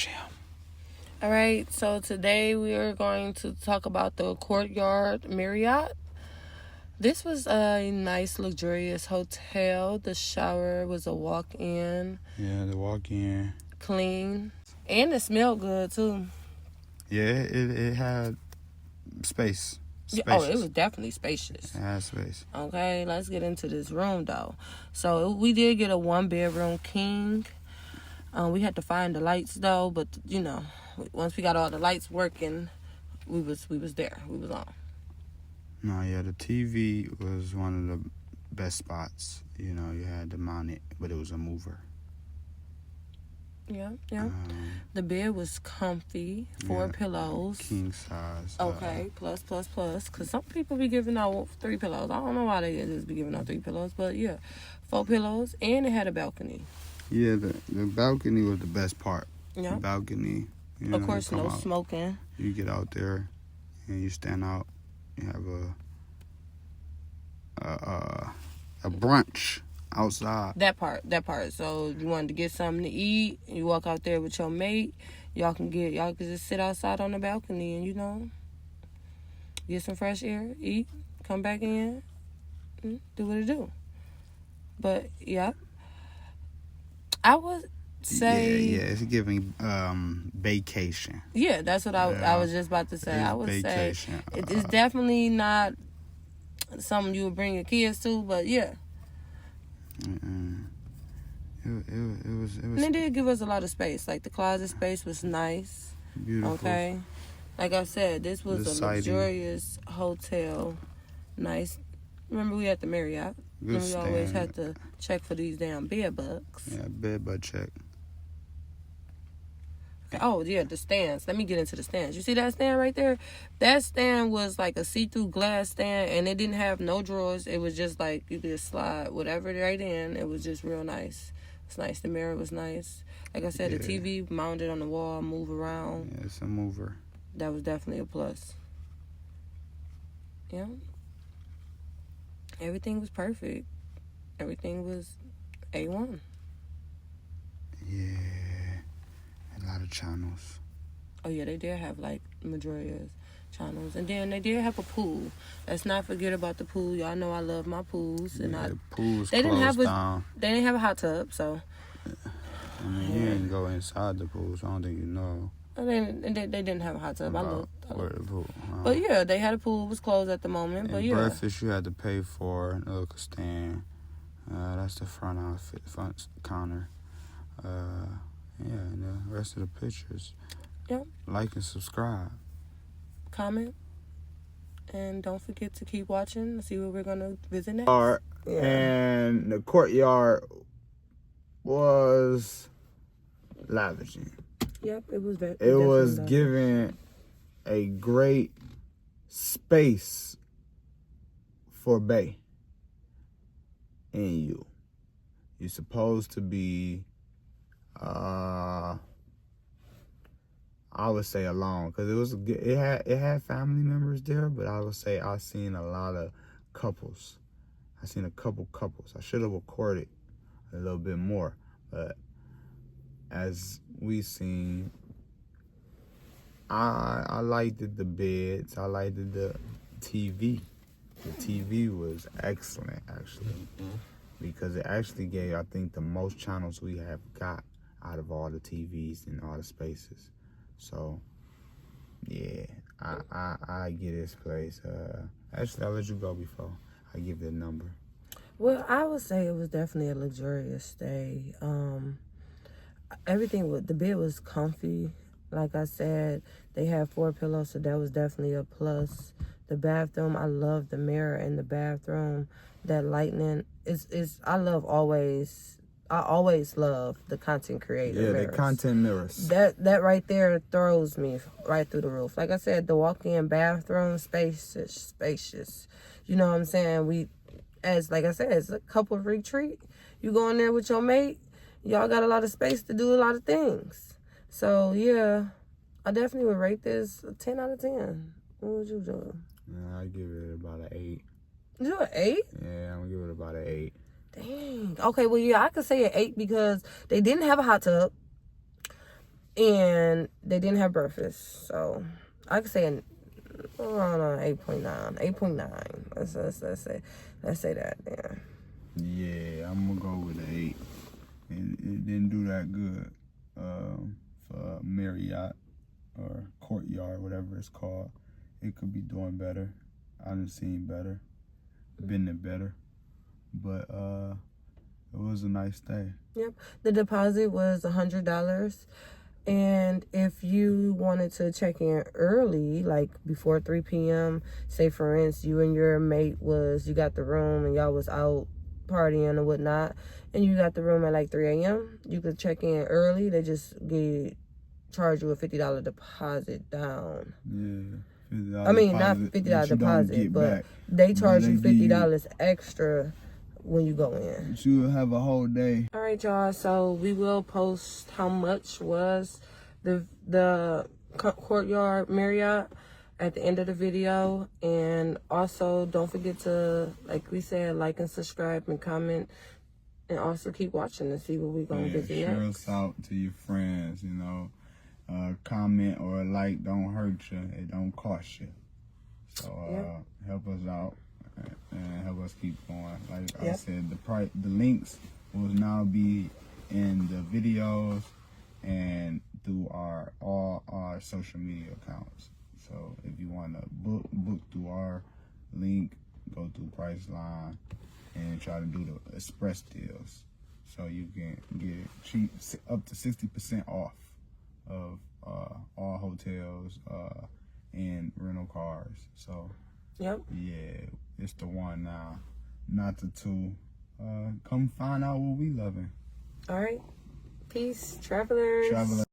Gem. All right, so today we are going to talk about the Courtyard Marriott. This was a nice, luxurious hotel. The shower was a walk-in. Yeah, the walk-in. Clean. And it smelled good, too. Yeah, it had space. Oh, it was definitely spacious. It had space. Okay, let's get into this room, though. So, we did get a one-bedroom king. We had to find the lights, though, but, once we got all the lights working, we was there. We was on. No, yeah, the TV was one of the best spots. You had to mount it, but it was a mover. Yeah. The bed was comfy, 4 pillows. King size. Okay, plus. Because some people be giving out 3 pillows. I don't know why they just be giving out 3 pillows, but yeah, 4 pillows, and it had a balcony. Yeah, the balcony was the best part. Yeah. The balcony. Of course, no smoking. You get out there, and you stand out. You have a brunch outside. That part. So you wanted to get something to eat, you walk out there with your mate. Y'all can just sit outside on the balcony and get some fresh air, eat, come back in, do what it do. But yeah, I would say it's giving vacation. Yeah, that's what I was just about to say. I would vacation. Say it's definitely not something you would bring your kids to, but yeah. It was. And they did give us a lot of space. Like the closet space was nice. Beautiful. Okay. Like I said, this was a luxurious hotel. Nice. Remember we had the Marriott. Good we always had to check for these damn bed bugs. Yeah, bed bug check. Oh, yeah, the stands. Let me get into the stands. You see that stand right there? That stand was like a see-through glass stand, and it didn't have no drawers. It was just like you could just slide whatever right in. It was just real nice. It's nice. The mirror was nice. Like I said, the TV mounted on the wall, move around. Yeah, it's a mover. That was definitely a plus. Yeah. Everything was perfect. Everything was A1. Yeah. A lot of channels. Oh, yeah, they did have, majority of channels. And then they did have a pool. Let's not forget about the pool. Y'all know I love my pools. And the pool's they didn't closed down. They didn't have a hot tub, so. I mean, you didn't go inside the pool, so I don't think you know. They didn't have a hot tub. I looked. Where the pool. But, yeah, they had a pool. It was closed at the moment, and but, yeah. breakfast you had to pay for. Look, a stand. That's the front counter. And the rest of the pictures. Yep. Like and subscribe. Comment. And don't forget to keep watching and see what we're going to visit next. Yeah. And the Courtyard was lavishing. Yep, it was very. It was giving a great space for Bay in you. You're supposed to be, I would say alone, because it had family members there, but I would say I've seen a lot of couples. I've seen a couple couples. I should have recorded a little bit more, but as we seen, I liked the beds. I liked the TV. The TV was excellent, actually, because it actually gave, I think, the most channels we have got out of all the TVs and all the spaces. So, yeah, I get this place. Actually, I'll let you go before I give the number. Well, I would say it was definitely a luxurious stay. The bed was comfy. Like I said, they had 4 pillows, so that was definitely a plus. The bathroom, I love the mirror in the bathroom. That lightning I always love the content creator mirrors. The content mirrors. That right there throws me right through the roof. Like I said, the walk-in bathroom, spacious. You know what I'm saying? Like I said, it's a couple retreat. You go in there with your mate, y'all got a lot of space to do a lot of things. So, yeah, I definitely would rate this a 10 out of 10. What would you do? I give it about an 8. You an 8? Yeah, I'm going to give it about an 8. Dang. Okay, well, yeah, I could say an 8 because they didn't have a hot tub. And they didn't have breakfast, so I could say around 8.9. 8.9. Let's say that. Yeah. Yeah, I'm gonna go with an 8. It didn't do that good for Marriott or Courtyard, whatever it's called. It could be doing better. I done seen better, been it better, but it was a nice day. Yep. The deposit was $100. And if you wanted to check in early, like before 3 p.m., say for instance, you and your mate you got the room and y'all was out partying or whatnot, and you got the room at like 3 a.m., you could check in early. They just charge you a $50 deposit down. Yeah. I mean, not $50 deposit, but they charge you $50 extra when you go in. You will have a whole day. All right, y'all. So we will post how much was the Courtyard Marriott at the end of the video, and also don't forget to, like we said, like and subscribe and comment, and also keep watching to see what we're gonna visit next. Share us out to your friends. Comment or a like don't hurt you. It don't cost you. So help us out. And help us keep going. Like I said, the links will now be in the videos and through all our social media accounts. So if you want to book through our link, go through Priceline and try to do the express deals, so you can get cheap up to 60% off of all hotels and rental cars. So yeah, it's the one now, not the two. Come find out what we loving. All right. Peace, travelers.